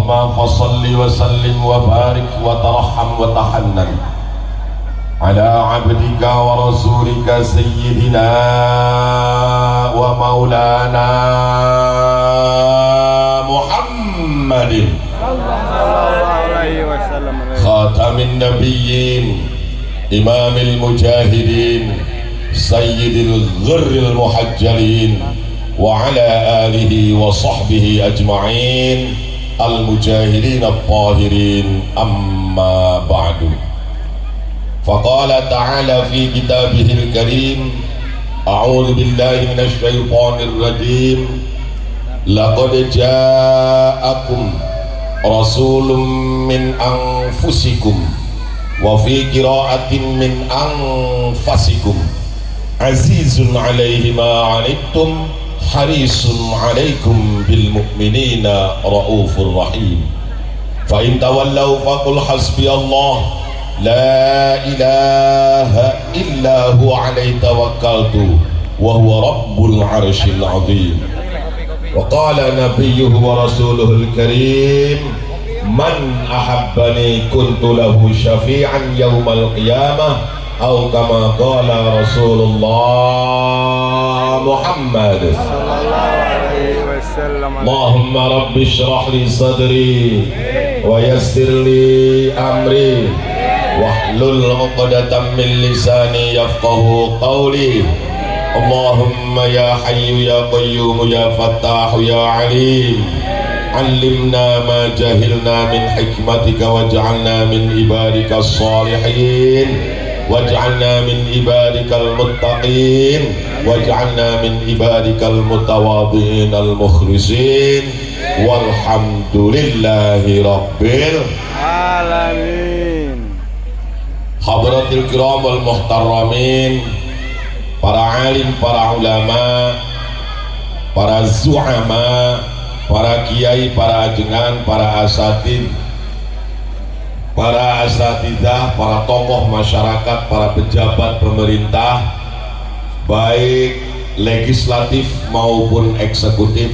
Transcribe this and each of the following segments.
Allahumma fasalli wa sallim wa barik wa tarham wa tahannan ala abdika wa rasulika sayyidina wa maulana Muhammadin khatamin nabiyyin imamil mujahidin sayyidil ghurril muhajjalin wa ala alihi wa sahbihi ajma'in al-mujahidin at-tahirin amma ba'du. Faqala ta'ala fi kitabihil karim a'udzu billahi minasy syaithanir rajim laqad ja'akum rasulun min anfusikum wa fi qira'atin min anfasikum azizun 'alaihi ma 'anittum harisun 'alaikum bil mu'minina raufur rahim fa in tawallaw faqul hasbiyallah la ilaha illa huwa alaihi tawakkaltu wa huwa rabbul arsyil azim. Wa qala nabiyyuhu wa rasuluhul karim man ahabbani kuntu lahu syafi'an yaumal qiyamah atau kama qala Rasulullah Muhammad sallallahu alaihi wasallam. Allahumma rabbi shrah li sadri wa yassir li amri wahlul 'uqdatam min lisani yafqahu qawli. Allahumma ya hayyu ya qayyum ya fattahu ya alim allimna ma jahilna min hikmatika waj'alna min ibadika as-salihin waj'alna min ibadika al-muttaqin waj'alna min ibadika al-mutawadhi'in al-mukhlisin walhamdulillahi rabbil alamin. Hadratil kiram wal muhtaramin, para alim, para ulama, para zu'ama, para kiai, para ajengan, para asatid, para asatidah, para tokoh masyarakat, para pejabat pemerintah baik legislatif maupun eksekutif,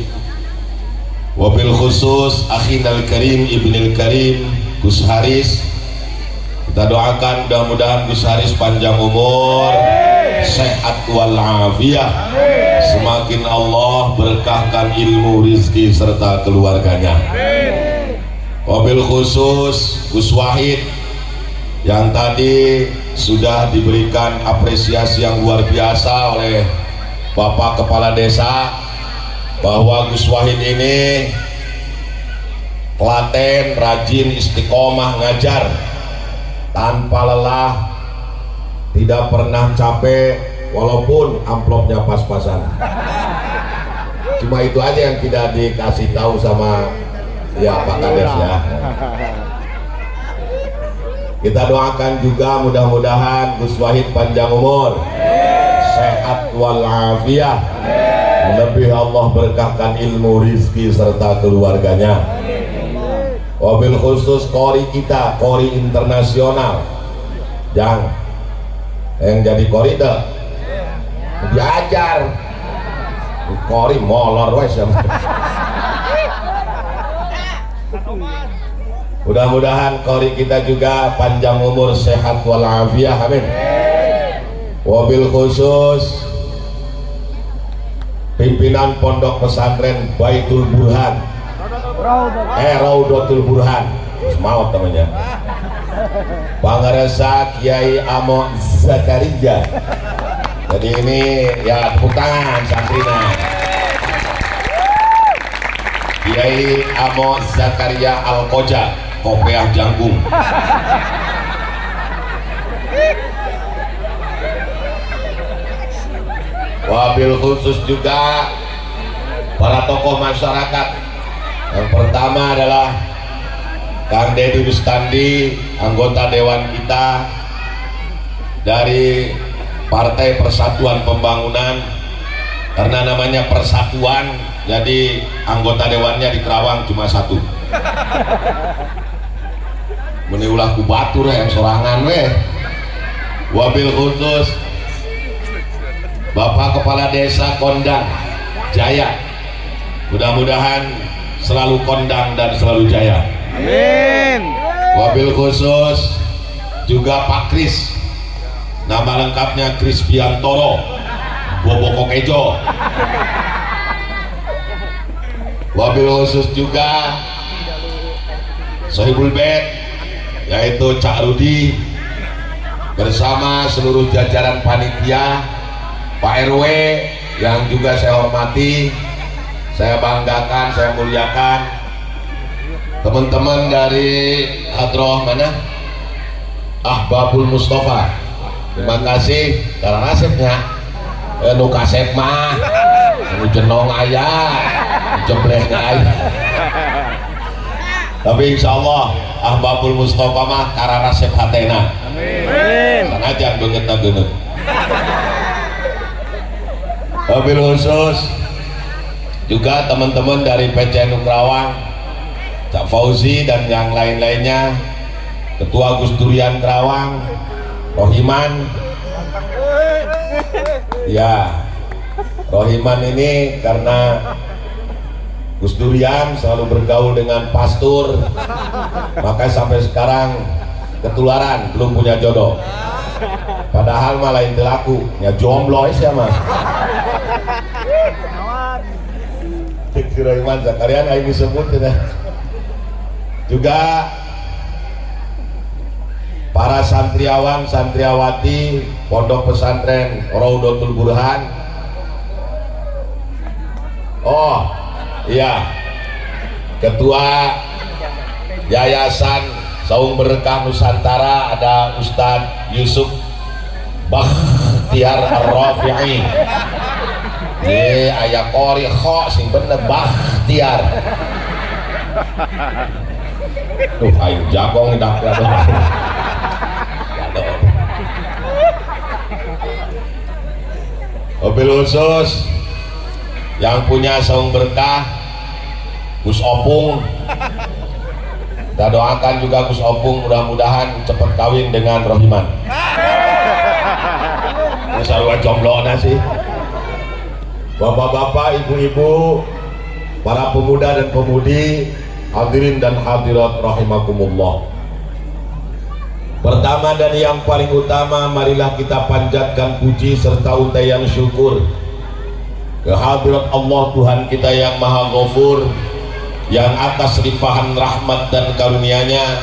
wabil khusus akhinal karim ibnil karim Gus Haris. Kita doakan mudah-mudahan Gus Haris panjang umur, sehat walafiat, semakin Allah berkahkan ilmu, rizki serta keluarganya. Wabil khusus Gus Wahid yang tadi sudah diberikan apresiasi yang luar biasa oleh Bapak Kepala Desa bahwa Gus Wahid ini telaten, rajin, istiqomah ngajar tanpa lelah, tidak pernah capek walaupun amplopnya pas-pasan. Cuma itu aja yang tidak dikasih tahu sama ya Pak Kades ya. Kita doakan juga mudah-mudahan Gus Wahid panjang umur, sehat walafiat, lebih Allah berkahkan ilmu, rizki serta keluarganya. Wabil khusus kori kita, kori internasional yang jadi kori itu diajar kori molor wes ya. Mudah-mudahan kori kita juga panjang umur, sehat walafiat, amin. Wabil khusus pimpinan pondok pesantren Baitul Burhan, Raudatul Burhan, maut namanya, Pangarasa Kiai Amo Zakaria. Jadi ini ya tepuk tangan santrina. Kiai Amo Zakaria Al-Koja, Kopiah Janggung. Wabil khusus juga para tokoh masyarakat. Yang pertama adalah Kang Deddy Rustandi, anggota dewan kita dari Partai Persatuan Pembangunan. Karena namanya persatuan, jadi anggota dewannya di Kerawang cuma satu. Meniulah ku batur yang sorangan weh. Wabil khusus Bapak Kepala Desa Kondang Jaya, mudah-mudahan selalu kondang dan selalu jaya. Amin. Wabil khusus juga Pak Kris, nama lengkapnya Kris Biantoro Bobo Kokejo. Wabil khusus juga Sohibul Bed, yaitu Cak Rudi bersama seluruh jajaran panitia, Pak RW yang juga saya hormati, saya banggakan, saya muliakan, teman-teman dari Hadroh mana? Ahbabul Mustafa. Terima kasih karena nasibnya nu kasep mah nu jenong ayah jeblehnya ayah, tapi insya Allah Ahbabul Mustafa mah karena nasib hatena. Amin. Sanajan banget geuneuh. Wabil khusus juga teman-teman dari PCNU Kerawang, Cak Fauzi dan yang lain-lainnya, Ketua Gus Durian Kerawang, Rohiman. Ya, Rohiman ini karena Gus Durian selalu bergaul dengan pastor, maka sampai sekarang ketularan belum punya jodoh. Padahal malah lain telaku, ya jomblo sih mah. Rohiman Zakarian yang disebut ya. Juga para santriawan santriawati Pondok Pesantren Raudatul Burhan. Oh iya, Ketua Yayasan Saung Berkah Nusantara ada Ustadz Yusuf Bakhtiar Ar-Rafi'i. Aya kori kho sing bener Bakhtiar. Tuh ayo jagong dak ada. Mobil khusus yang punya Saung Berkah Gus Opung. Kita doakan juga Gus Opung mudah-mudahan cepat kawin dengan Rohiman. Ini sarua jomblona sih. Bapak-bapak, ibu-ibu, para pemuda dan pemudi, hadirin dan hadirat rahimakumullah. Pertama dan yang paling utama, marilah kita panjatkan puji serta untayan syukur kehadirat Allah Tuhan kita yang Maha Ghafur, yang atas limpahan rahmat dan karunia-Nya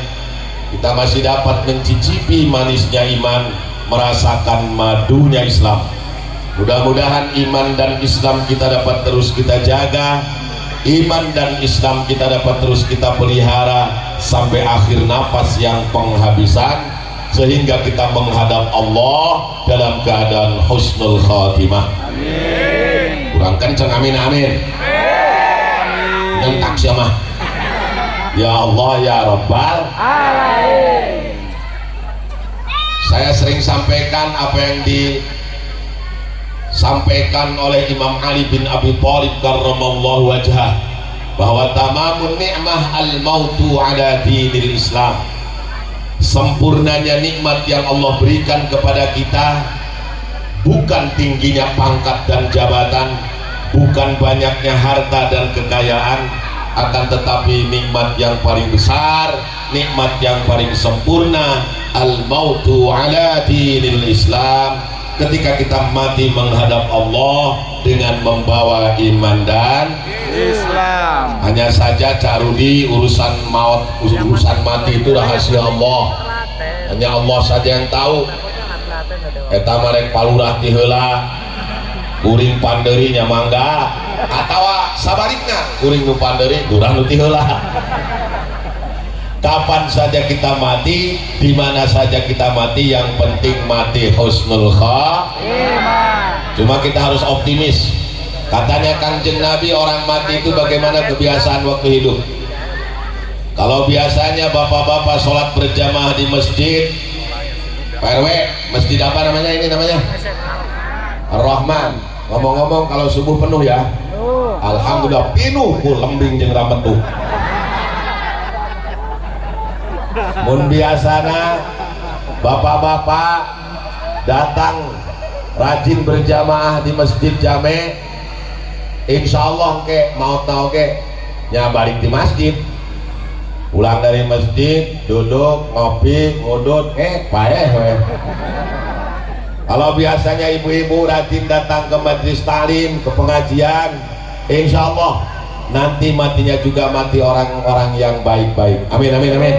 kita masih dapat mencicipi manisnya iman, merasakan madunya Islam. Mudah-mudahan iman dan Islam kita dapat terus kita jaga, iman dan Islam kita dapat terus kita pelihara sampai akhir nafas yang penghabisan, sehingga kita menghadap Allah dalam keadaan husnul khatimah. Amin. Kurang kencang amin amin. Yang tak siapa? Ya Allah ya Rabbal alamin. Saya sering sampaikan apa yang disampaikan oleh Imam Ali bin Abi Thalib karramallahu wajhah, bahwa tamamun ni'mah al-mautu ala dinil Islam. Sempurnanya nikmat yang Allah berikan kepada kita bukan tingginya pangkat dan jabatan, bukan banyaknya harta dan kekayaan, akan tetapi nikmat yang paling besar, nikmat yang paling sempurna, al-mautu ala dinil Islam, ketika kita mati menghadap Allah dengan membawa iman dan Islam. Hanya saja Cak Rudi, urusan maut, urusan mati itu rahasia Allah, hanya Allah saja yang tahu. Eta marek palurah ti heula kuring panderi nya mangga, atawa sabalikna kuring nu panderi urang nu ti heula. Kapan saja kita mati, di mana saja kita mati, yang penting mati husnul khatimah. Cuma kita harus optimis. Katanya Kanjeng Nabi, orang mati itu bagaimana kebiasaan waktu hidup. Kalau biasanya bapak-bapak sholat berjamaah di masjid, Pak RW, masjid apa namanya ini namanya? Ar-Rahman. Ngomong-ngomong kalau subuh penuh ya? Alhamdulillah penuh ku lembing jeung rametuh. Mun biasana bapak-bapak datang rajin berjamaah di masjid jame, insya Allah ke maut oke nya balik di masjid, pulang dari masjid duduk ngopi ngudut payah we. Kalau biasanya ibu-ibu rajin datang ke majelis taklim, ke pengajian, insya Allah nanti matinya juga mati orang-orang yang baik-baik. Amin amin amin.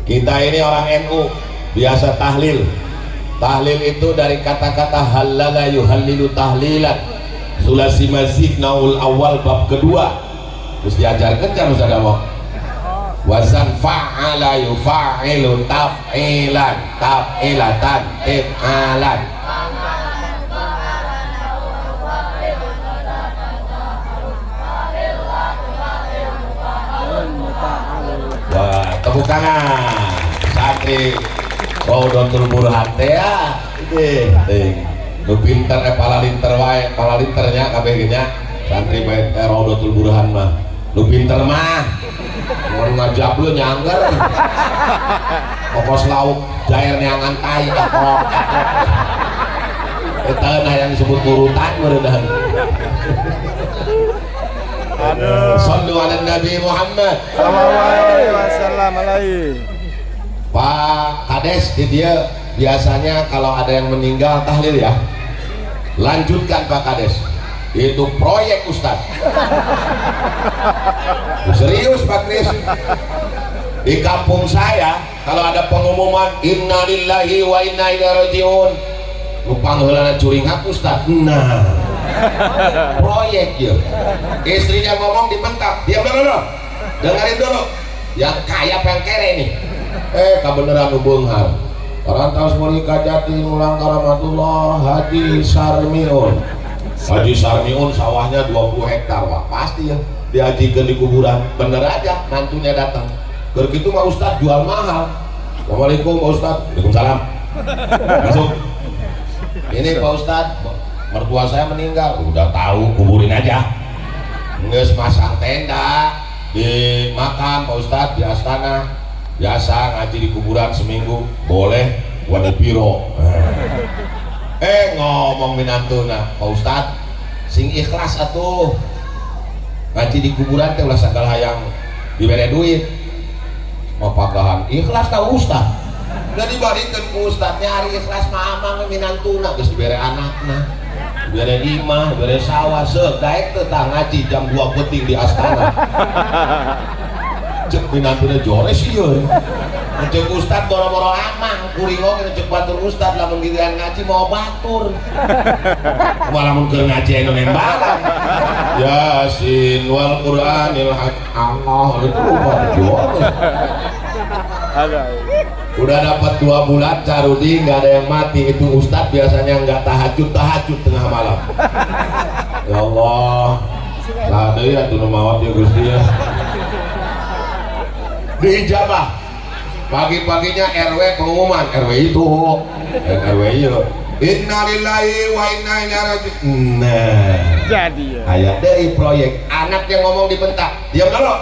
Kita ini orang NU biasa tahlil. Tahlil itu dari kata-kata halala yuhallilu tahlilan. Sulasi Mazid Naul Awal bab kedua. Terus diajarkan kan Ustaz Dawok. Wazan fa'ala yufa'ilu taf'ilan taf'ilatan tif'alan. Wah, tepuk tangan santri Raudatul Burhan teh ya. Ting nu pinter palalinter wae, palalinternya kabeh nya santri bae Raudatul Burhan mah. Nu pinter mah mun ngajak lu nyangger. Pokos lauk jair neangan tai ekrok. Eta nah yang disebut urutan meureunhan. Sallu ala Nabi Muhammad Sallallahu alaihi wasallam. Pak Kades di dia biasanya kalau ada yang meninggal tahlil ya. Lanjutkan Pak Kades. Itu proyek Ustadz. Serius Pak Kris. Di kampung saya kalau ada pengumuman innalillahi wa inna ilaihi rajiun, numpang heulana curing hak Ustadz. Nah, proyek ya. Istrinya ngomong dibentak, diam dulu, dengerin dulu. Yang kaya pengen kere nih. Kebeneran beunghar. Perantau Muli Kajati Mulang Karamatullah Haji Sarmiun. Haji Sarmiun sawahnya 20 hektar wah pasti ya dihajikan di kuburan. Bener aja mantunya datang. Keur kitu mah Ustad jual mahal. Assalamualaikum Pak Ustad. Waalaikumsalam. Masuk. Ini Pak Ustad, mertua saya meninggal. Udah tahu, kuburin aja. Nges masang tenda di makam Pak Ustad di astana. Biasa ngaji di kuburan seminggu boleh wani piro. Ngomong minantuna Pak Ustad sing ikhlas atuh ngaji di kuburan teh ulah sagala hayang dibere duit mau pagahan ikhlas ka Ustad udah dibarikeun ku Ustad nyari ikhlas mah amang minantuna geus dibere anakna dibere imah dibere sawah seuk daek teh tah ngaji jam 2 peuting di astana. Cek minantuna jores ieu. Cek Ustad boro-boro amang kuringo kena cek batur Ustad lamun giliran ngaji mau batur. Malah mun keur ngaji anu nembalan. Yasin wal Qur'anil hakim. Allah itu batur. Udah dapat 2 bulan Carudi nggak ada yang mati. Itu Ustad biasanya nggak tahajud tengah malam. Ya Allah. Lah deui atuh nu maot ya Gusti ya. Diijabah pagi-paginya RW pengumuman RW itu RW itu innalillahi wa inna ilaihi raji'un. Nah Jadi ya. aya deui proyek anak yang ngomong dibentak diam dulu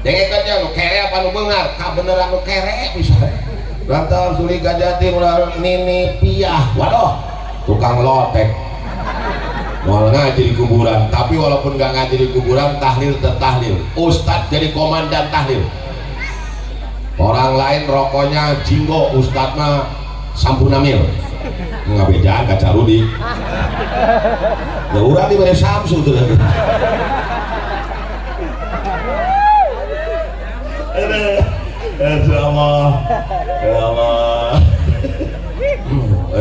dengekeun nu kere apa nu beungar ka beneran nu kere bisa Rantau Suli Kajati mulai Nini Piah waduh tukang lotek mau ngaji di kuburan, tapi walaupun nggak ngaji di kuburan, tahlil tertahlil. Ustadz jadi komandan tahlil. Orang lain rokoknya jinggo, Ustadz mah sampuna mil. Nggak beda, kaca Rudi. Ya urang diberi Samsu tuh. Ya Allah, ya Allah.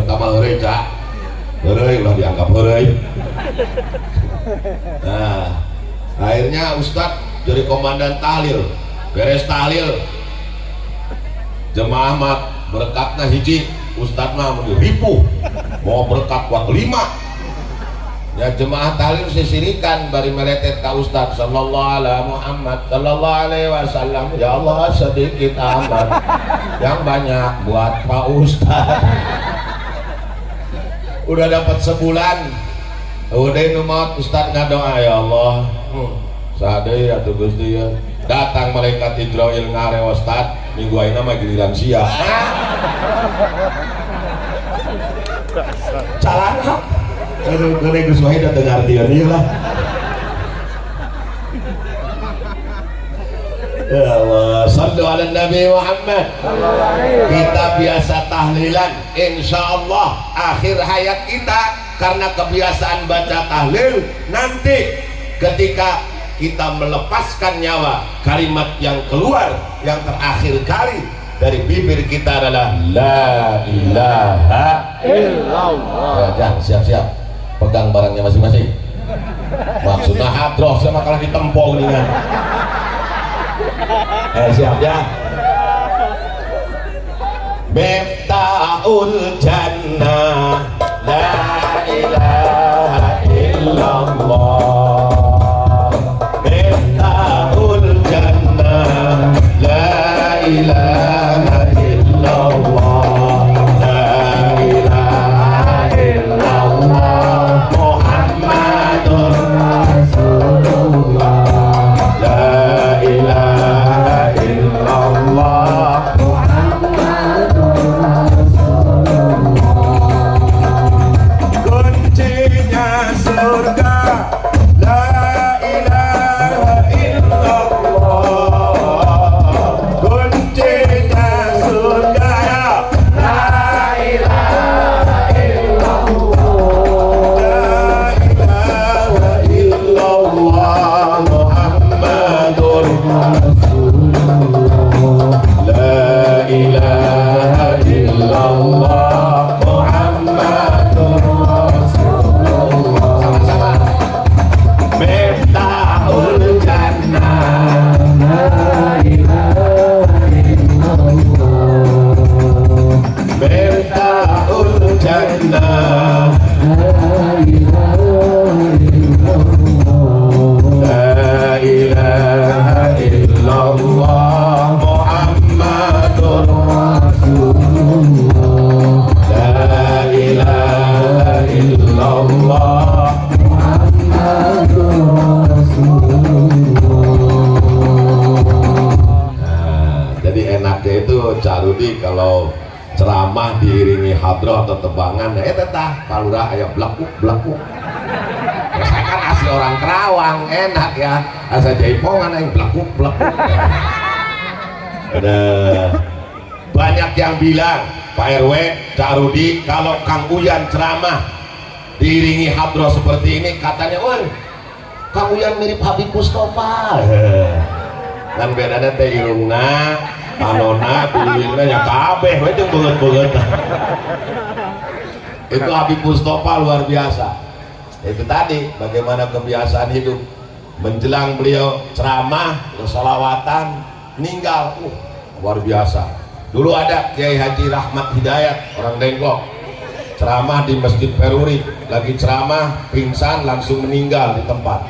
Tambah heureuy Cak. Heureuy ulah dianggap heureuy. Nah, akhirnya Ustadz jadi komandan tahlil. Beres tahlil, jemaah mah berkatna hiji, Ustadz mah ripuh mau berkat kuat 5. Ya jemaah tahlil sisirikan bari meletet ka Ustadz sallallahu alaihi Muhammad sallallahu alaihi wasallam. Ya Allah sedikit amat yang banyak buat Pak Ustadz. Udah dapat sebulan, udah numat Ustadz ngadoa ya Allah. Sadeu atuh Gusti ya. Datang malaikat Jibril ngarewa Ustadz, minggu ayeuna mah giliran sia. Calana Aduh, kene geus wae da teu ngartieun ieu lah. Ya Allah, sallu ala Nabi Muhammad. Kita biasa tahlilan, insya Allah akhir hayat kita karena kebiasaan baca tahlil. Nanti ketika kita melepaskan nyawa, kalimat yang keluar yang terakhir kali dari bibir kita adalah La ilaha illallah. Jangan siap-siap pegang barangnya masing-masing. Maksudnya hadroh sama kalah ditempong nih kan. Siap ya. Miftahul jannah la ilaha illallah. Miftahul jannah la ilaha illallah. La ilaha illallah Muhammadur Rasulullah. La ilaha illallah Muhammadur Rasulullah. Kuncinya surga la ilaha illallah. Kuncinya surga ya la ilaha illallah. La ilaha illallah Muhammadur Rasulullah. La ilaha illallah Muhammadur Rasulullah. Sama-sama. Miftahul jannah la ilaha illallah. Miftahul jannah la ilaha illallah. La ilaha illallah Muhammadur Rasulullah. La ilaha illallah Muhammadur Rasulullah. Nah, jadi enaknya itu Cak Rudi kalau ceramah diiringi hadroh atau tebangan, tetah palurah aya blakuk. Ya, saya kan asli orang Kerawang, enak ya. Asa jaipongan aing blakuk. Ada banyak yang bilang, Pak RW, Cak Rudi, kalau Kang Uyan ceramah diiringi hadroh seperti ini, katanya, "Woi, Kang Uyan mirip Habib Mustofa." Kan bedanya teh irungna, panona, bibirna nya kabeh we jeung beungeut-beungeut. Itu Habib Mustofa luar biasa. Itu tadi bagaimana kebiasaan hidup menjelang beliau ceramah, sholawatan, meninggal, luar biasa. Dulu ada Kiai Haji Rahmat Hidayat orang Dengklok, ceramah di Masjid Peruri, lagi ceramah pingsan langsung meninggal di tempat.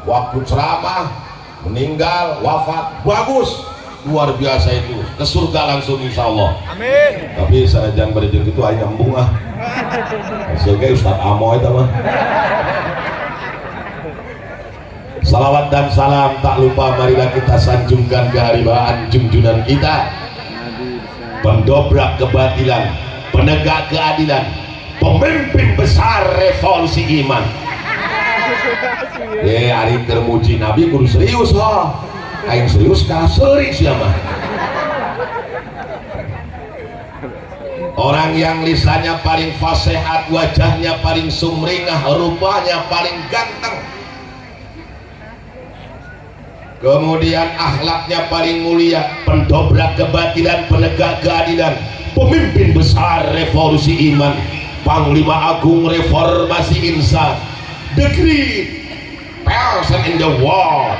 Waktu ceramah meninggal, wafat, bagus, luar biasa itu, ke surga langsung insya Allah. Amin. Tapi sanajan berjeng itu hanya nyambung sebagai Ustadz Amo itu mah. Salawat dan salam tak lupa marilah kita sanjungkan keharibaan junjungan kita, pendobrak kebatilan, penegak keadilan, pemimpin besar revolusi iman. Hari termuji Nabi kudu serius loh. Aing serius kalah seurik siapa? Orang yang lisannya paling fasihat, wajahnya paling sumringah, rupanya paling ganteng, kemudian akhlaknya paling mulia, pendobrak kebatilan, penegak keadilan, pemimpin besar revolusi iman, Panglima Agung reformasi insan, the great person in the world.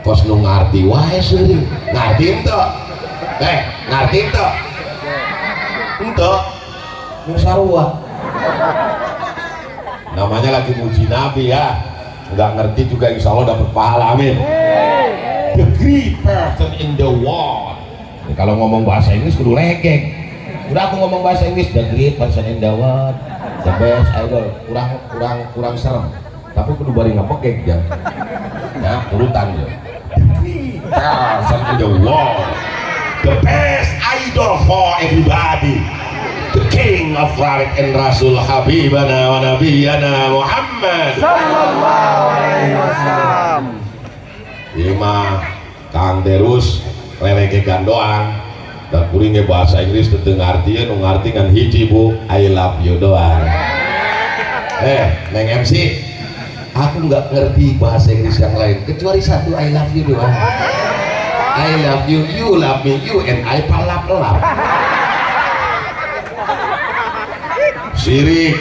Kos nu ngarti wae seuring, ngarti ente? Ngarti ente? Ente? Nu sarua. Namanya lagi muji Nabi ya. Nggak ngerti juga insya Allah dapat pahala, amin. The great person in the world. Kalau ngomong bahasa Inggris kudu legeng. Udah aku ngomong bahasa Inggris, the great person in the world, the best idol, kurang serem. Tapi kudu bari ngepekek ya. Ya, urutan ya. The great person in the world, the best idol for everybody. the King of Rarik and Rasul Habibana wa Nabiyana Muhammad Sallallahu alaihi wasallam. Ima Kang Derus leleke gandoang dan kuringnya bahasa Inggris tentu ngerti ngerti kan hiji bu I love you doang. Neng MC aku nggak ngerti bahasa Inggris yang lain kecuali satu I love you doang. I love you, you love me, you and I palap-palap. Sirik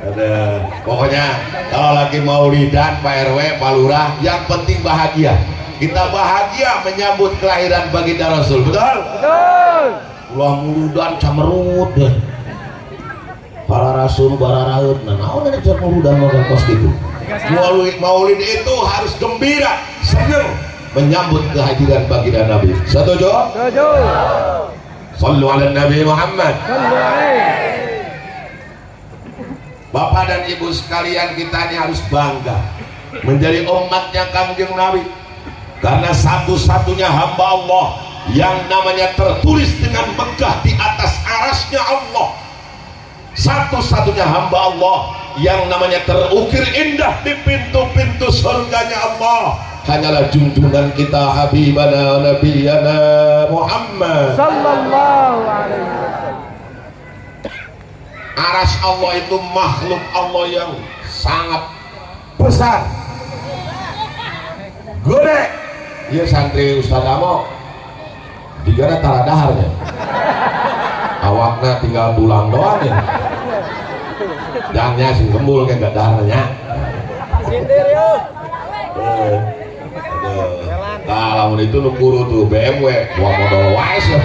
ada pokoknya kalau lagi maulidan Pak RW Pak Lurah yang penting bahagia, kita bahagia menyambut kelahiran baginda Rasul, betul? Ulah muludan camerut deh para Rasul bararaut nah naon ada muludan mau kos gitu. Maulid itu harus gembira, senang menyambut kehadiran baginda Nabi. Setuju? Setuju. Sallu ala Nabi Muhammad. Bapak dan Ibu sekalian, kita ini harus bangga menjadi umatnya Kangjeng Nabi, karena satu-satunya hamba Allah yang namanya tertulis dengan megah di atas arasnya Allah, satu-satunya hamba Allah yang namanya terukir indah di pintu-pintu surganya Allah hanyalah junjungan kita Habibana Nabiyana Muhammad Sallallahu alaihi wasallam. Aras Allah itu makhluk Allah yang sangat besar, gede. Iya santri Ustaz Amo digana tara daharnya awakna tinggal tulang doang ya jangannya sing gembul kayak gak daharnya Sindir yuk. lamun itu nukuru tuh BMW gua modal wise ya.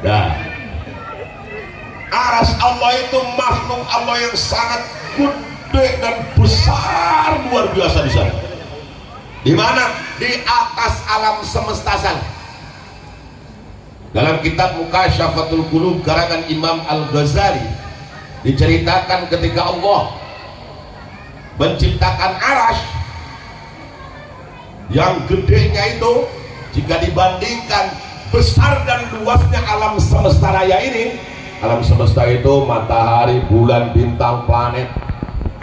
Dah. Aras Allah itu makhluk Allah yang sangat gede dan besar luar biasa di sana. Di mana? Di atas alam semesta sana. Dalam kitab Mukasyafatul Qulub karangan Imam Al-Ghazali diceritakan ketika Allah menciptakan aras yang gedenya itu jika dibandingkan besar dan luasnya alam semesta raya ini. Alam semesta itu matahari, bulan, bintang, planet,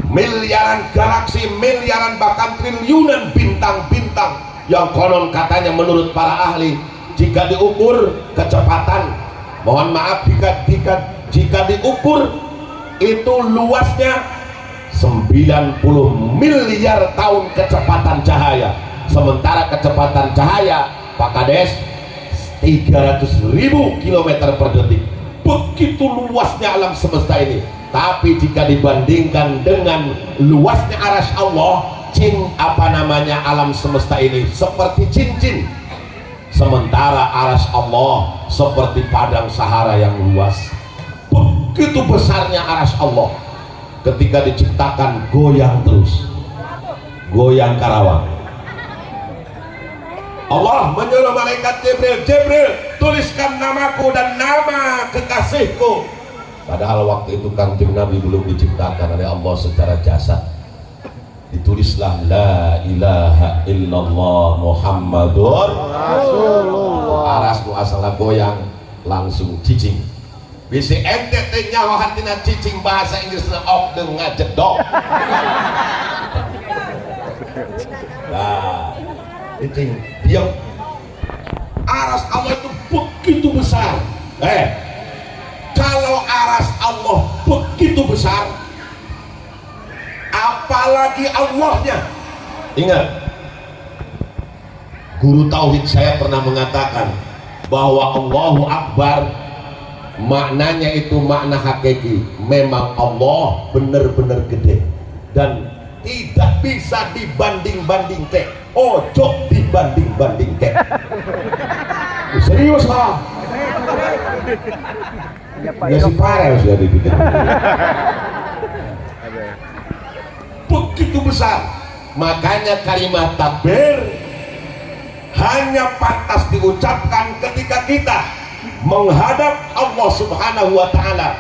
miliaran galaksi, miliaran bahkan triliunan bintang-bintang yang konon katanya menurut para ahli jika diukur kecepatan, mohon maaf jika diukur itu luasnya 90 miliar tahun kecepatan cahaya, sementara kecepatan cahaya Pak Kades 300.000 km per detik. Begitu luasnya alam semesta ini. Tapi jika dibandingkan dengan luasnya aras Allah, alam semesta ini seperti cincin, sementara aras Allah seperti padang Sahara yang luas. Begitu besarnya aras Allah, ketika diciptakan goyang terus, goyang Karawang. Allah menyuruh malaikat Jibril, tuliskan namaku dan nama kekasihku. Padahal waktu itu Kangjeng Nabi belum diciptakan oleh Allah secara jasad. Ditulislah la ilaha illallah Muhammadur Rasulullah. Arasmu asalnya goyang langsung cicing. Bisa ente teh nyaho hatina cicing, bahasa Inggrisnya of the ngajedok. Nah, cicing diam. Aras Allah itu begitu besar. Kalau aras Allah begitu besar, apalagi Allahnya. Ingat, guru tauhid saya pernah mengatakan bahwa Allahu Akbar maknanya itu makna hakiki. Memang Allah benar-benar gede dan tidak bisa dibanding-bandingkan. Ojo dibanding-bandingkan. Serius lah. Ya si parah sudah dibikin. Begitu besar, makanya kalimat takbir hanya pantas diucapkan ketika kita menghadap Allah Subhanahu wa Ta'ala.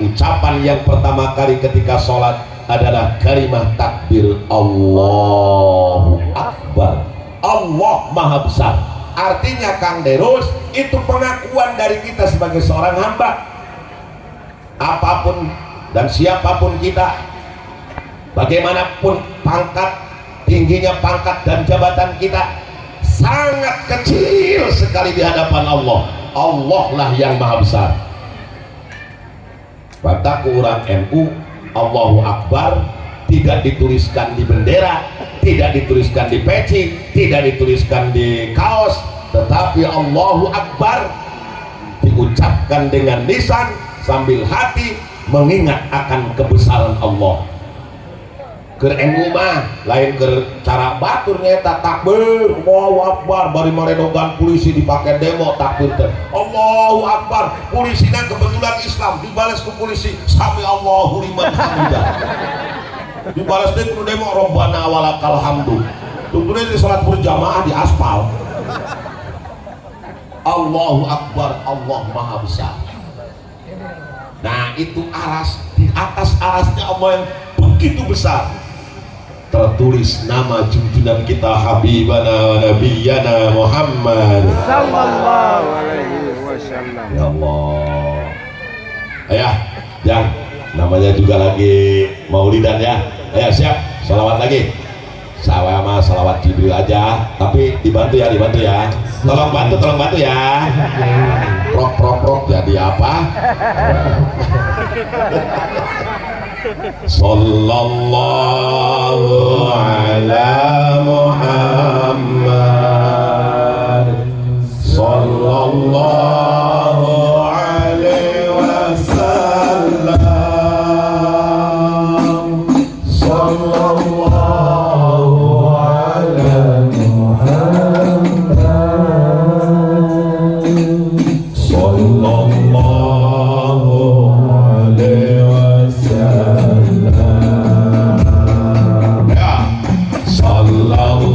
Ucapan yang pertama kali ketika sholat, adalah kalimat takbir Allahu Akbar. Allah Maha Besar. Artinya Kang Derus, itu pengakuan dari kita sebagai seorang hamba. Apapun dan siapapun kita, bagaimanapun pangkat, tingginya pangkat dan jabatan kita, sangat kecil sekali di hadapan Allah. Allah lah yang Maha Besar. Bataku orang NU, Allahu Akbar tidak dituliskan di bendera, tidak dituliskan di peci, tidak dituliskan di kaos, tetapi Allahu Akbar diucapkan dengan lisan sambil hati mengingat akan kebesaran Allah. Ke NU mah lain ke cara batur nyata takbir Allahu Akbar, bari maredogan polisi dipakai demo takbir teh Allahu Akbar, polisinya kebetulan Islam, dibalas ke polisi sami Allahu liman hamidah, dibalas deh kudu demo Rabbana walakal hamdu, tentunya di salat berjamaah di aspal. Allahu Akbar, Allah Maha Besar. Nah itu aras, di atas arasnya Allah yang begitu besar tertulis nama junjungan kita Habibana wa Nabiyana Muhammad Sallallahu alaihi wasallam. ya Allah. Ayah, Jang, namanya juga lagi maulidan ya. Ayah siap, salawat lagi. Saya mah salawat Jibril aja, tapi dibantu ya, tolong bantu ya. Prok jadi apa? Sallallahu ala Muhammad, sallallahu alaihi wasallam, sallallahu ala Muhammad, sallallahu alaihi wasallam, ya sallallahu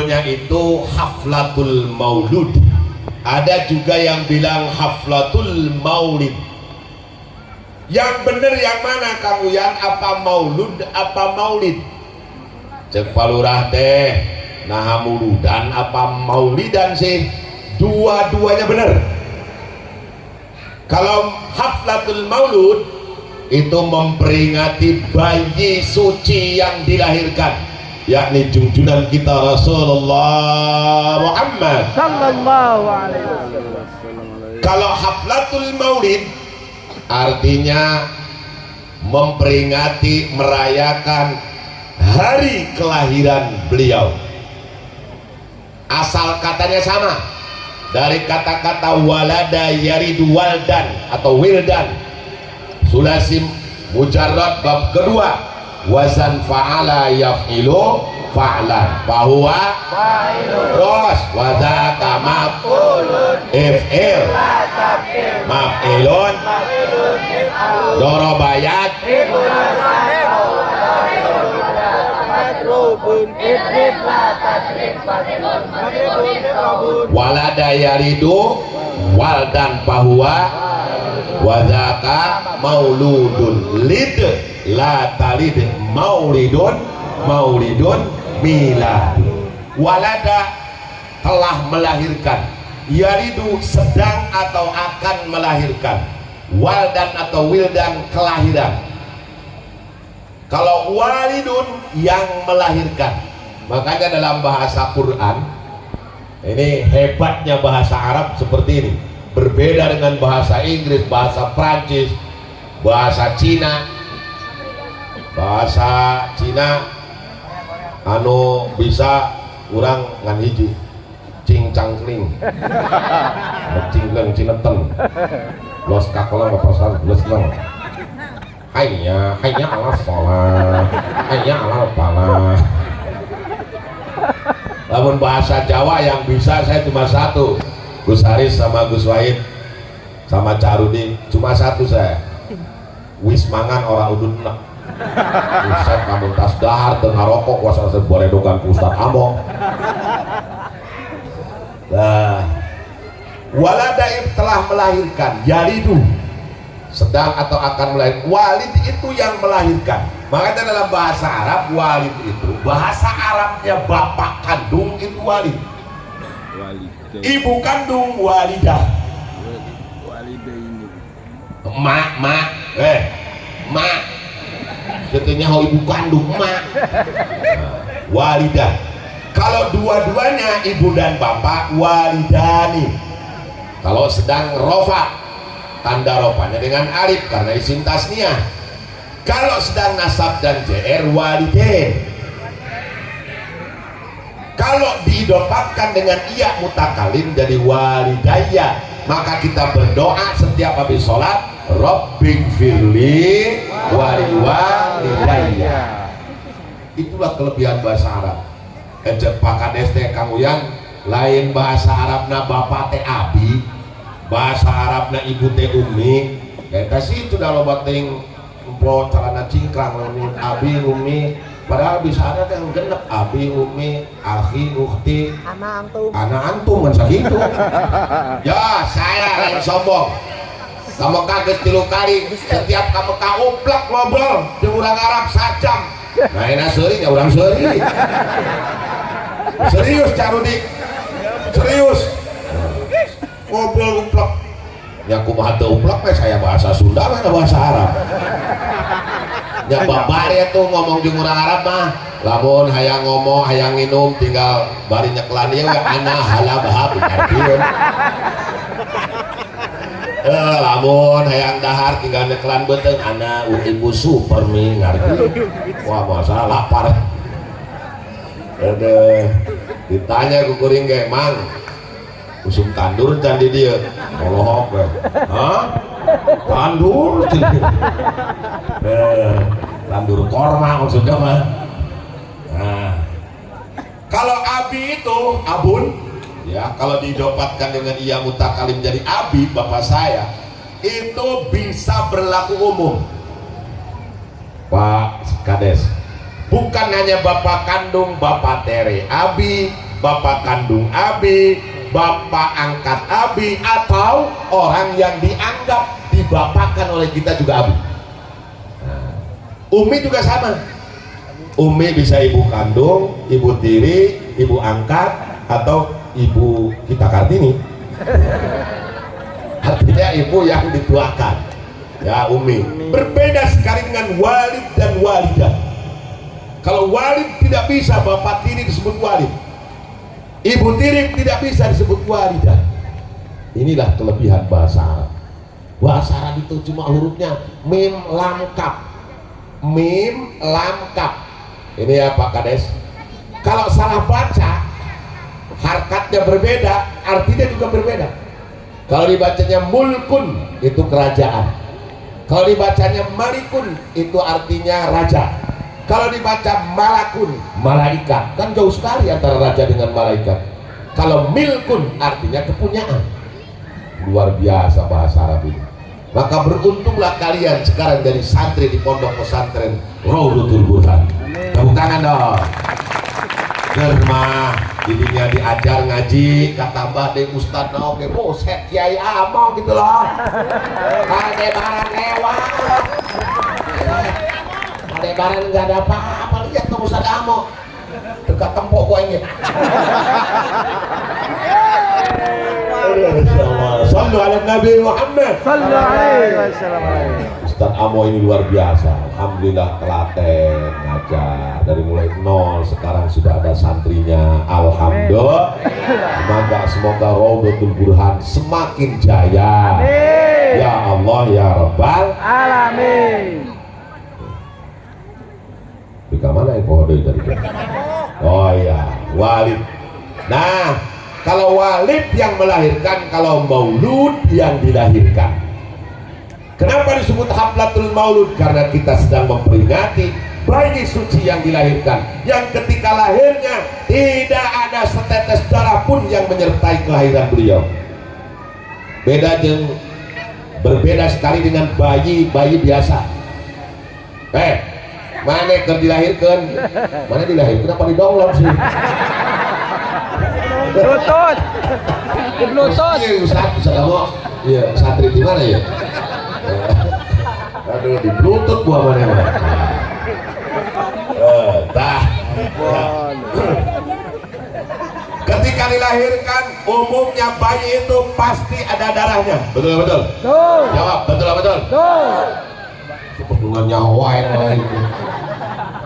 judulnya itu Haflatul Maulud. Ada juga yang bilang Haflatul Maulid. Yang bener yang mana kamu yang apa maulud apa maulid? Cek palurah teh nah mauludan apa maulidan sih? Dua-duanya bener. Kalau Haflatul Maulud itu memperingati bayi suci yang dilahirkan, yakni junjungan kita Rasulullah Muhammad Sallallahu alaihi wasallam. Kalau Haflatul Maulid artinya memperingati, merayakan hari kelahiran beliau. Asal katanya sama dari kata-kata walada yaridu waldan atau wildan, sulasi mujarrad bab kedua, wazan fa'ala yaf'ilu fa'lan bahwa terus wazaka maf'ulun if'il maf'ilun dorobayat walada yaridu waldan bahwa wazaka mauludun lid la talid maulidun maulidun milad. Walada telah melahirkan, yaridu sedang atau akan melahirkan, waldan atau wildan kelahiran. Kalau walidun yang melahirkan, makanya dalam bahasa Quran ini hebatnya bahasa Arab seperti ini, berbeda dengan bahasa Inggris, bahasa Prancis, bahasa Cina. Bahasa Cina anu bisa kurang ngan hiji cing cangkling cingkling cineten los kakola bapasan los nang hayya ala sholat hayya ala falah. Namun bahasa Jawa yang bisa saya cuma satu, Gus Haris sama Gus Wahid sama Carudi, cuma satu saya, wis mangan ora udun nek. Ustaz kamu tas dahar tengah rokok kuasa boleh dogan ku Ustaz Among. Nah, waladaib telah melahirkan, yalidu sedang atau akan melahirkan. Walid itu yang melahirkan. Makanya dalam bahasa Arab walid itu bahasa Arabnya bapak kandung itu walid. Ibu kandung walidah. Mak katanya ibu kandung mak. Walidah. Kalau dua-duanya ibu dan bapak walidani. Kalau sedang rofa, tanda rofanya dengan alif karena isim tasniyah. Kalau sedang nasab dan jr walidain. Kalau diidopatkan dengan iya mutakalim jadi walidayya, maka kita berdoa setiap habis sholat, Rabbing firli walidayya. Itulah kelebihan bahasa Arab. Ejek pakades teh Kang Uyan, lain bahasa Arabna bapak teh abi, bahasa Arabna ibu teh umi. Eta sih itu dah loba ting emplo celana cingkrang lamun abi umi. Padahal bisa ada yang genep abi umi akhi ukhti anak antum kan segitu. Ya saya yang sombong. Kamu kaget 3 kali, setiap kamu kauplak ngobrol di urang Arab sajam. Nah ini sering ya orang sering. Serius Carudi, serius. Ngobrol uplak. Ya kumaha teu uplak saya bahasa Sunda mana bahasa Arab. Ya babare tuh ngomong jeung urang Arab mah, lamun hayang ngomong, hayang nginum tinggal bari nyeklan ieu ana halabahab artieun. Lamun hayang dahar tinggal nyeklan beuteung ana ibu super mi ngarti. Wah masa lapar. Ditanya ku kuring ge, "Mang, usum tandur can di dieu?" Olohok we. Hah? Tandur? Tandur korma maksudnya mah. Nah, kalau abi itu abun, ya kalau didapatkan dengan iya mutakalim jadi abi, bapak saya, itu bisa berlaku umum. Pak Kades, bukan hanya bapak kandung, bapak tere, abi, bapak kandung abi, bapak angkat abi, atau orang yang dianggap dibapakan oleh kita juga abi. Umi juga sama. Umi bisa ibu kandung, ibu tiri, ibu angkat, atau ibu kita Kartini. Artinya ibu yang dituakan. Ya, umi. Berbeda sekali dengan walid dan walidah. Kalau walid tidak bisa, bapak tiri disebut walid. Ibu tiri tidak bisa disebut walidah. Inilah kelebihan bahasa Arab. Bahasa Arab itu cuma hurufnya mim lam kaf. Mim lam kaf. Ini ya Pak Kades. Kalau salah baca, harkatnya berbeda, artinya juga berbeda. Kalau dibacanya mulkun, itu kerajaan. Kalau dibacanya malikun, itu artinya raja. Kalau dibaca malakun, malaikat, kan jauh sekali antara raja dengan malaikat. Kalau milkun, artinya kepunyaan. Luar biasa bahasa Arab ini. Maka beruntunglah kalian sekarang jadi santri di pondok pesantren Raudhatul Burhan. Tepuk tangan dong. Germah, dirinya diajar ngaji, kata Mbah de Ustadz oke, buset Kiai Amo gitu loh. Ada barang lewat. Ada barang nggak ada apa-apa, lihat tuh Ustadz Amo dekat tempok gua ini. Sallu ala Nabi Muhammad. Sallu alaihi wasallam. Ustadz Amo ini luar biasa. Alhamdulillah telaten ngajar dari mulai nol, sekarang sudah ada santrinya. Alhamdulillah. Semoga Raudhatul Burhan semakin jaya. Amin. Ya Allah ya Rabbal Alamin. Di mana yang pohon dari tadi? Oh iya, walid. Nah, kalau walid yang melahirkan, kalau maulud yang dilahirkan. Kenapa disebut haflatul maulud? Karena kita sedang memperingati bayi suci yang dilahirkan, yang ketika lahirnya tidak ada setetes darah pun yang menyertai kelahiran beliau. Berbeda sekali dengan bayi biasa. Mana yang dilahirkan? Mana dilahirkan? Kenapa didonglong sih? Lutut. Lutut. Iya, Ustaz kamu. Iya, santri di mana ya? Aduh, di Bluetooth buah mana? Ketika dilahirkan, umumnya bayi itu pasti ada darahnya. Betul betul. Jawab betul. Hubungan nyawa itu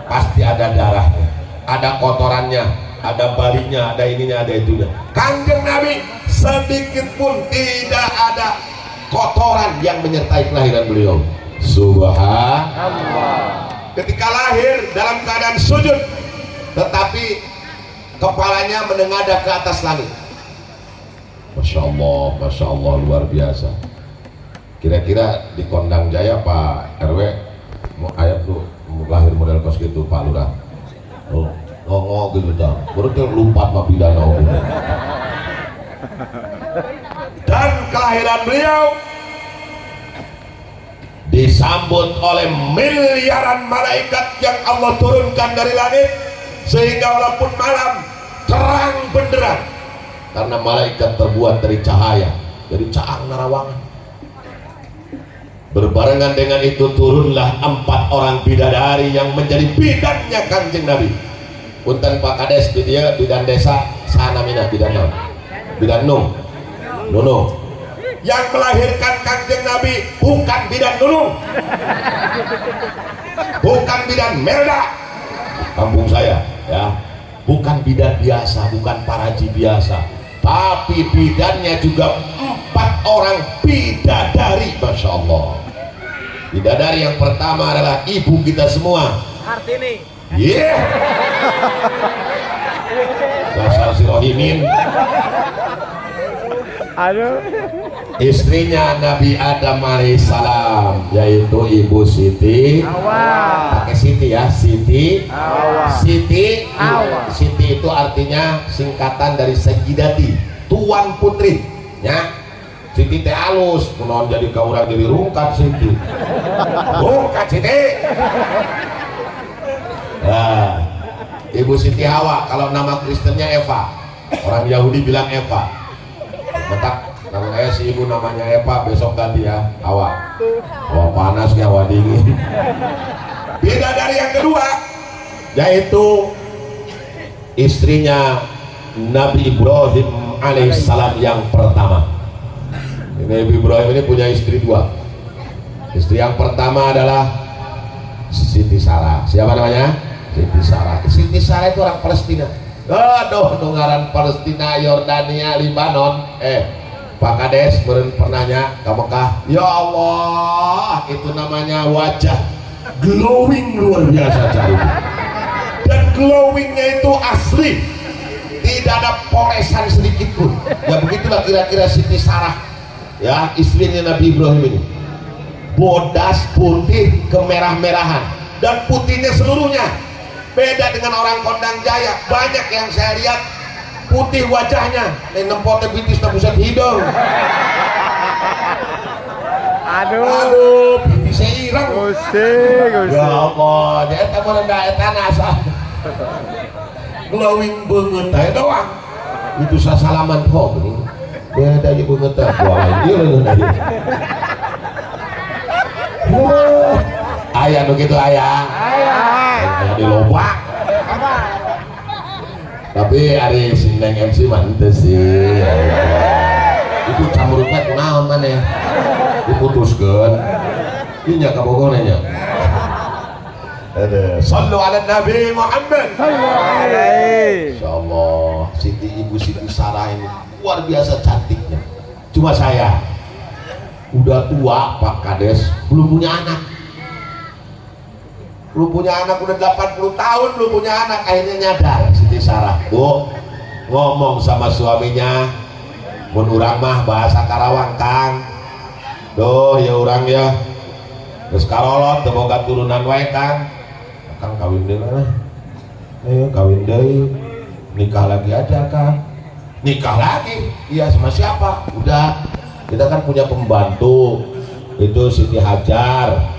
pasti ada darahnya, ada kotorannya, ada balinya, ada ininya, ada itunya. Kanjeng Nabi sedikit pun tidak ada kotoran yang menyertai kelahiran beliau. Subhanallah. Ketika lahir dalam keadaan sujud, tetapi kepalanya menengadah ke atas langit. Masya Allah luar biasa. Kira-kira di Kondang Jaya Pak RW mau ayat lu lahir model kos gitu Pak Lurah. Ngomong gitu dah. Baru lompat mah pidana gitu. Dan kelahiran beliau disambut oleh miliaran malaikat yang Allah turunkan dari langit, sehingga walaupun malam terang benderang karena malaikat terbuat dari cahaya, dari caang narawangan. Berbarengan dengan itu turunlah 4 orang bidadari yang menjadi bidannya Kanjeng Nabi. Punten Pak Kades dia bidan desa sana mina bidan Nung Nunung. Yang melahirkan Kanjeng Nabi bukan bidan Nunung, bukan bidan Melda kampung saya ya, bukan bidan biasa, bukan paraji biasa, tapi bidannya juga 4 orang bidadari. Masya Allah. Bidadari yang pertama adalah ibu kita semua, Kartini. Yeah. Dasar si Rohimin. Aduh. Istrinya Nabi Adam alaihissalam, yaitu Ibu Siti Hawa. Pakai Siti ya, Siti Hawa. Siti Hawa. Siti itu artinya singkatan dari Sayyidati, Tuan Putri ya. Siti teh alus, kunaon jadi kaurang jadi rungkat Siti. Rungkat Siti. Nah, Ibu Siti Hawa, kalau nama Kristennya Eva. Orang Yahudi bilang Eva. Mentak, kalau si ibu namanya Eva, besok ganti ya, Hawa. Hawa panas ya, Hawa dingin. Bidadari yang kedua, yaitu istrinya Nabi Ibrahim alaihissalam yang pertama. Nabi Ibrahim ini punya istri dua. Istri yang pertama adalah Siti Sarah. Siapa namanya? Siti Sarah. Siti Sarah itu orang Palestina. Aduh, nungaran Palestina, Yordania, Libanon. Pak Kades pernahnya ke Mekah. Ya Allah, itu namanya wajah glowing luar biasa cari. Dan glowingnya itu asli, tidak ada poresan sedikit pun. Ya begitulah kira-kira Siti Sarah, ya istrinya Nabi Ibrahim ini. Bodas putih kemerah-merahan, dan putihnya seluruhnya. Beda dengan orang Kondang Jaya, banyak yang saya lihat putih wajahnya, nempotnya bitis tembusan hidung. Aduh, bitisnya irang. Ya Allah, jadi kamu rendah etan asal glowing banget aja doang. Itu salaman kok ini beda aja banget aja. Wah ini loh aja. Ayah begitu ayah. Ayah di lobak. Tapi hari Sindeng MC mantes sih. Itu camurupnya kunaon mana? Diputuskan. Ini ka Bogornya. Sallu ala Nabi Muhammad. Insyaallah Ibu Siti Sarah ini luar biasa cantiknya. Cuma saya udah tua Pak Kades, belum punya anak. Belum punya anak, udah 80 tahun belum punya anak. Akhirnya nyadar Siti Sarah, Bu, ngomong sama suaminya, mun urang mah bahasa Karawang Kang. Duh ya urang ya. Terus karolot teu boga turunan wae Kang. Kang kawin deui lah. Ayo kawin deui. Nikah lagi aja Kang. Nikah lagi? Iya sama siapa? Udah. Kita kan punya pembantu. Itu Siti Hajar.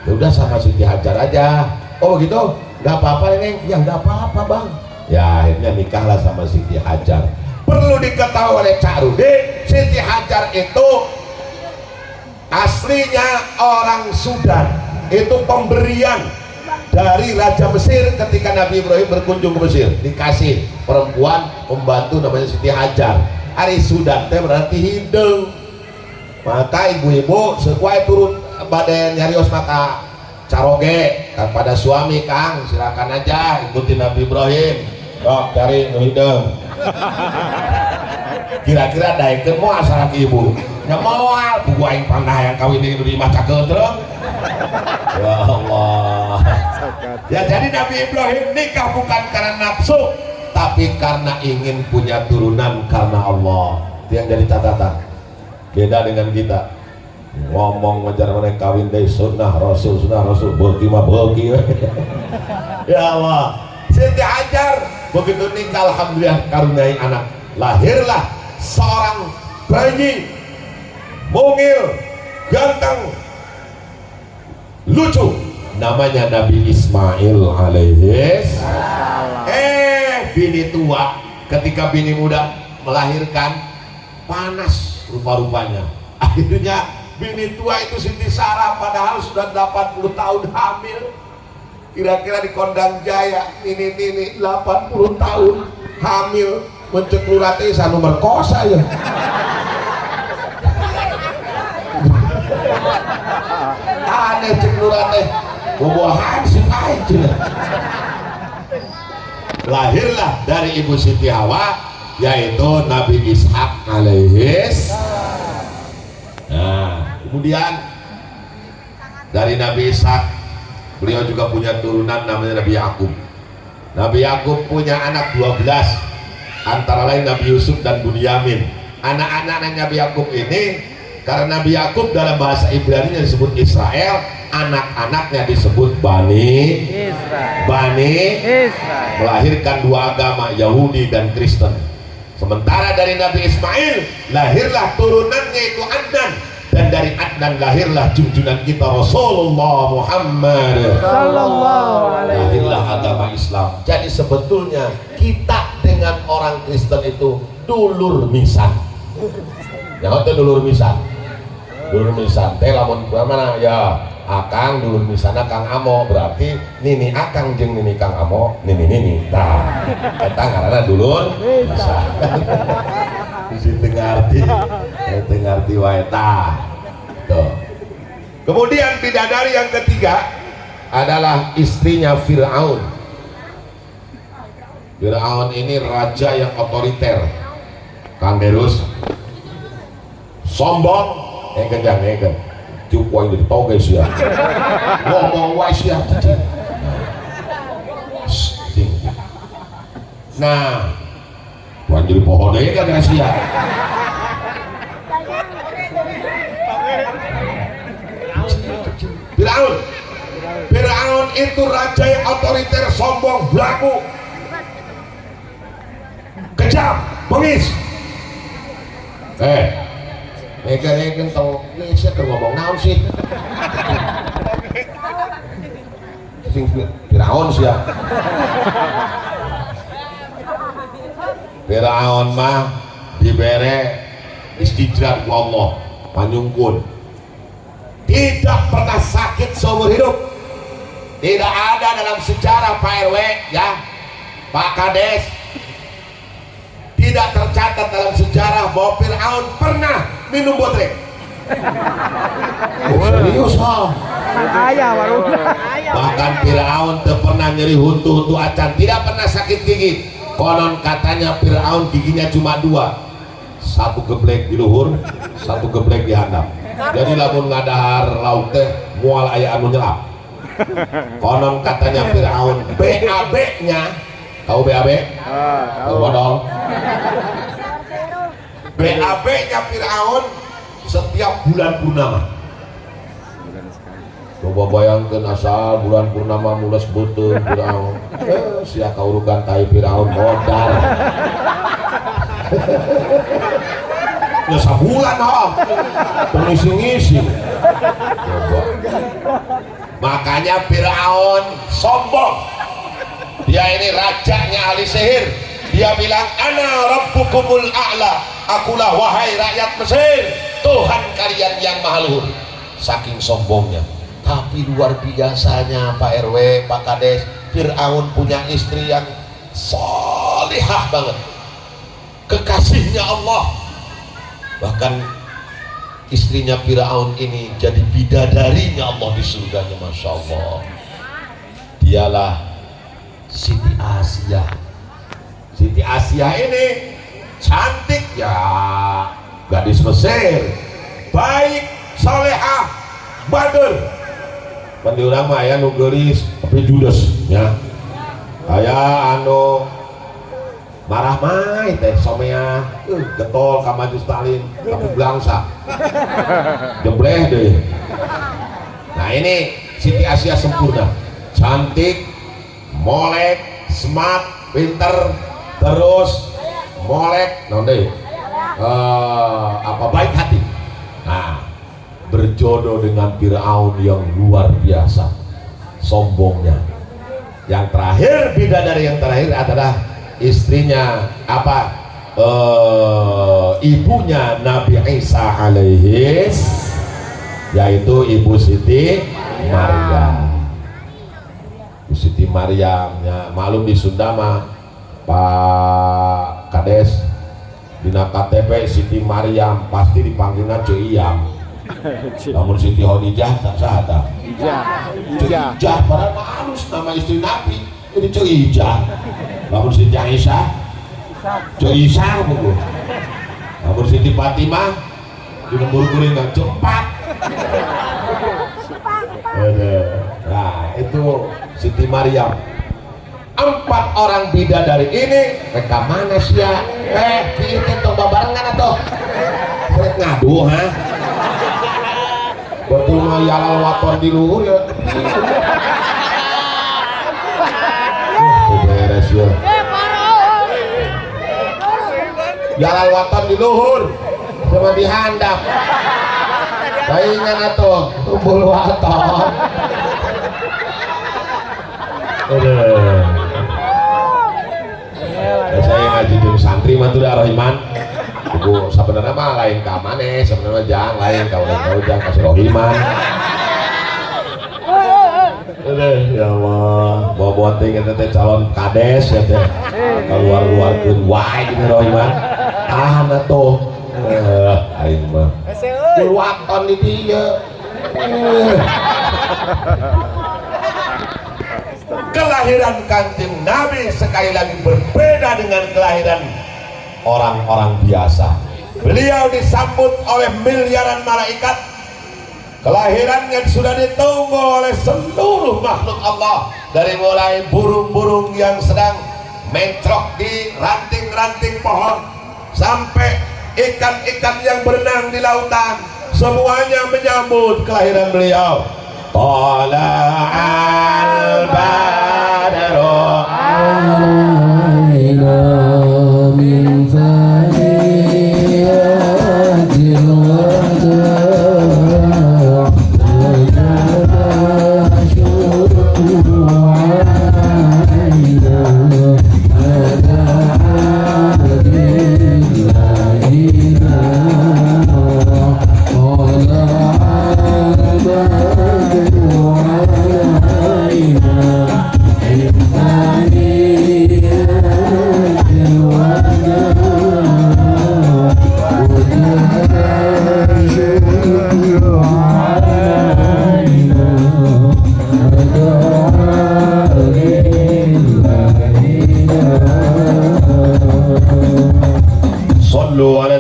Ya udah sama Siti Hajar aja. Oh gitu? Gak apa-apa Neng? Ya gak apa-apa Bang. Ya akhirnya nikahlah sama Siti Hajar. Perlu diketahui oleh Cak Rudi, Siti Hajar itu aslinya orang Sudan. Itu pemberian dari Raja Mesir ketika Nabi Ibrahim berkunjung ke Mesir. Dikasih perempuan pembantu namanya Siti Hajar. Ari Sudan teh berarti hidung. Maka ibu-ibu sekuai turun badan nyarios maka caroge pada suami Kang silakan aja ikuti Nabi Ibrahim. Dok cari hidung. Kira-kira daekeun moal asal ibu. Nya moal buku aing panah yang kawin di maca keutreung. Ya Allah. Ya jadi Nabi Ibrahim nikah bukan karena nafsu, tapi karena ingin punya turunan karena Allah. Itu yang jadi catatan. Beda dengan kita. Ngomong ngajar mana kawin dari sunnah Rasul beuki mah beuki. Ya Allah. Siti Hajar begitu nikah alhamdulillah karuniai anak. Lahirlah seorang bayi mungil, ganteng, lucu, namanya Nabi Ismail alaihis. Bini tua ketika bini muda melahirkan panas rupa-rupanya. Akhirnya bini tua itu Siti Sarah padahal sudah 80 tahun hamil. Kira-kira di Kondang Jaya nini 80 tahun hamil mencek lurate sanu merkosa ya. Aneh cek lurate bobohan sih aja. Lahirlah dari ibu Siti Hawa yaitu Nabi Ishak alaihis. Nah, kemudian dari Nabi Ishak beliau juga punya turunan namanya Nabi Yakub. Nabi Yakub punya anak 12, antara lain Nabi Yusuf dan Bunyamin. Anak-anak Nabi Yakub ini, karena Nabi Yakub dalam bahasa Ibrani disebut Israel, anak-anaknya disebut Bani Israel, melahirkan dua agama, Yahudi dan Kristen. Sementara dari Nabi Ismail lahirlah turunannya itu Adnan, dan dari Adnan lahirlah junjungan kita Rasulullah Muhammad sallallahu alaihi wasallam, lahirlah agama Islam. Jadi sebetulnya kita dengan orang Kristen itu dulur misan. Nyaho teh dulur misan. Dulur misan teh lamun mana ya akang dulur misana Kang Amo, berarti nini akang jeung nini Kang Amo nini. Tah, eta ngaranna dulur misan. Situ ngarti wae tah. Tuh. Kemudian bidadari yang ketiga adalah istrinya Fir'aun. Fir'aun ini raja yang otoriter. Kang Derus sombong, jangan cukup yang tau guys ya. Ngomong wae sia. Nah, tuan jadi pohon deui kan sia. Fir'aun itu raja yang otoriter, sombong, belagu, kejam, bengis. Negen tau, ini saya ngomong naon sih? Fir'aun sih ya. Fir'aun mah dibere istijrat ku Allah, panyungkun. Tidak pernah sakit seumur hidup. Tidak ada dalam sejarah Pak RW ya, Pak Kades, tidak tercatat dalam sejarah bahwa Fir'aun pernah minum botrek. Serius ha? Bahkan Fir'aun tidak pernah nyeri huntu acan, tidak pernah sakit gigi. Konon katanya Fir'aun giginya cuma 2, satu geblek di luhur, satu geblek di handap. Jadi lamun ngadahar lauk teh mual aya anu nyelap. Konon katanya Fir'aun BAB-nya, tahu BAB? Tahu bodol. BAB-nya Fir'aun setiap bulan purnama. Coba bayangkan asal bulan purnama mulai sebetulnya Fir'aun. Sia kaurugan tai Fir'aun modal. Ya sabulan pengisi-ngisi. Makanya Fir'aun sombong. Dia ini rajanya ahli sihir. Dia bilang ana rabbukumul a'la, akulah wahai rakyat Mesir Tuhan kalian yang maha luhur. Saking sombongnya. Tapi luar biasanya Pak RW, Pak Kades, Fir'aun punya istri yang salihah banget, kekasihnya Allah. Bahkan istrinya Fir'aun ini jadi bidadarinya Allah di surganya, Masya Allah. Dialah Siti Asia. Siti Asia ini cantik ya, gadis Mesir, baik, salehah, bader. Mandi urang mah aya nu geulis tapi judes nya. Aya anu marah mai teh somea getol ka maju Stalin tapi belangsa jebleh deh. Nah ini Siti Asia sempurna, cantik, molek, smart, pinter, terus molek non deh apa baik hati. Nah berjodoh dengan Fir'aun yang luar biasa sombongnya. Yang terakhir, bidadari yang terakhir adalah istrinya apa? Ibunya Nabi Isa alaihis, yaitu Ibu Siti Maryam. Ibu Siti Maryam ya, malum di Sunda mah Pak Kades dina KTP Siti Maryam pasti dipanggilnya Ceiyam. Namun Siti Khadijah tak sahata. Ijah padahal halus nama istri Nabi jadi Ceijah. Namun Siti Aisyah Ceisah buku. Namun Siti Fatimah di lembur kuring cepat. Nah itu Siti Maryam. 4 orang bidadari ini mereka mana sih ya? Kita coba barengan atau ngadu ha? Betul mah yalal waton di luhur ya. Beres ya. Yalal waton di luhur sama di handap. Baingan atuh kumpul waton. Saya ngaji jeung santri mah teu da rohiman. Ibu sebenarnya mah lain ka maneh, sebenarnya jangan lain ka udah tahu jangan kasih rohiman. Ya Allah, bawa ting eta teh calon kades ya teh. Keluar-luarkeun wae gini rohiman. Tahan atuh. Aing mah. Keluaton di dieu. Kelahiran Kanjeng Nabi sekali lagi berbeda dengan kelahiran orang-orang biasa. Beliau disambut oleh miliaran malaikat. Kelahirannya sudah ditunggu oleh seluruh makhluk Allah, dari mulai burung-burung yang sedang mencrok di ranting-ranting pohon sampai ikan-ikan yang berenang di lautan, semuanya menyambut kelahiran beliau. Tala'al badru alaina min thaniyatil wada'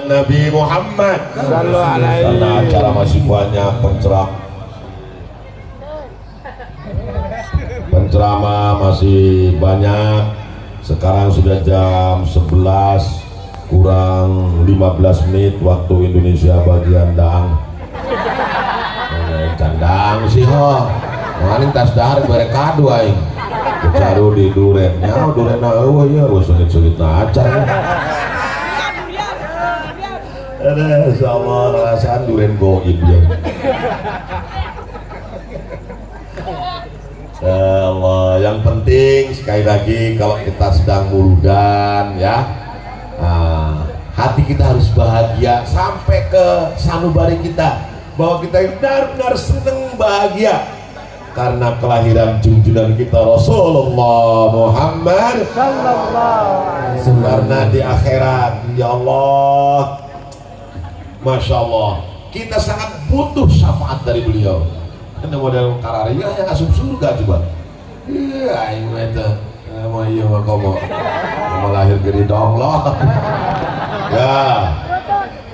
Nabi Muhammad. Karena acara masih banyak, penceramah masih banyak. Sekarang sudah jam 11 kurang 15 menit waktu Indonesia bagian daang. Candang sih ho. Maning tas dahar bare kado aing. Caru di durennya, durenna eueuh ya, sulit-sulitna acan. Ada insyaallah rasaan duren goib ya. Allah, yang penting sekali lagi kalau kita sedang muludan ya, hati kita harus bahagia sampai ke sanubari kita, bahwa kita benar-benar senang bahagia karena kelahiran junjungan kita Rasulullah Muhammad sallallahu alaihi wasallam. Karena di akhirat ya Allah, Masya Allah, kita sangat butuh syafaat dari beliau. Karena model karariah yang asup surga coba. Iya, ini itu. Mau iya mau kamu lahir gede dong loh. Ya,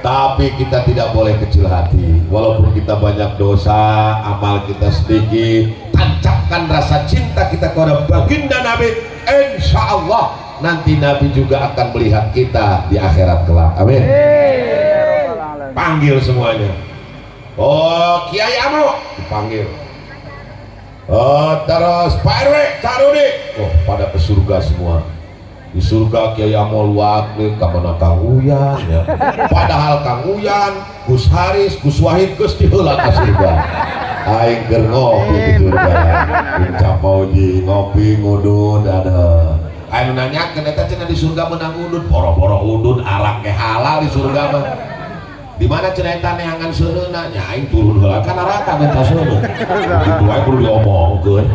tapi kita tidak boleh kecil hati. Walaupun kita banyak dosa, amal kita sedikit, tancapkan rasa cinta kita kepada baginda Nabi. Insya Allah nanti Nabi juga akan melihat kita di akhirat kelak. Amin. Panggil semuanya. Oh, Kiai Amo dipanggil. Oh, terus Pak RW, Carudi. Oh, pada ke surga semua. Di surga Kiai Amo luak deh, kamana Kang Uyan ya. Padahal Kang Uyan, Gus Haris, Gus Wahid, Gus diheula ka surga. Aing keur ngopi di surga. Incapauji ngopi ngudun ada. Aing nanyakeun eta cenah di surga menang udun, boro-boro udun arak ge halal di surga mah. Di mana cerita neangan seuneuna nya aing turun heula ka neraka minta seuneu. Kitu wae kudu diomongkeun.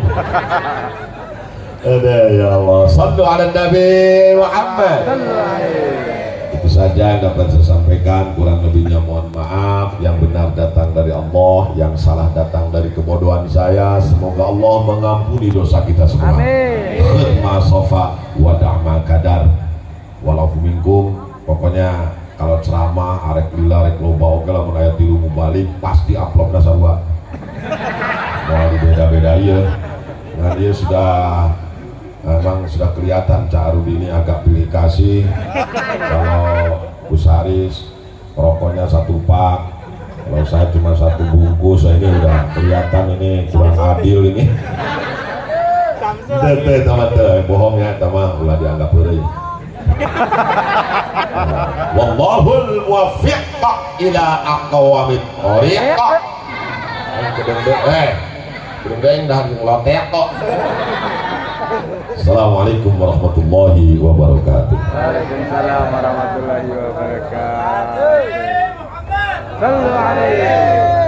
Ada ya Allah, sallu ala Nabi Muhammad. Itu saja yang dapat saya sampaikan, kurang lebihnya mohon maaf. Yang benar datang dari Allah, yang salah datang dari kebodohan saya. Semoga Allah mengampuni dosa kita semua. Amin. Khidmah sofa wa da'ma kadar walau minkum. Pokoknya kalau ceramah arek lila arek loba oke lah mun aya tilu mubalik pasti upload na sarua. Moal beda-beda ieu. Nah dia sudah memang sudah kelihatan Cak Arudi ini agak pilih kasih. Kalau Gus Haris rokoknya 1 pak, kalau saya cuma 1 bungkus, ini udah kelihatan ini kurang adil ini. Tete teman-teman bohong ya teman, ulah dianggap heureuy. Wallahul muwaffiq ila aqwamit thoriq. Kedeng dah ngelotek kok. Assalamualaikum warahmatullahi wabarakatuh. Waalaikumsalam warahmatullahi wabarakatuh. Sallu alaihi.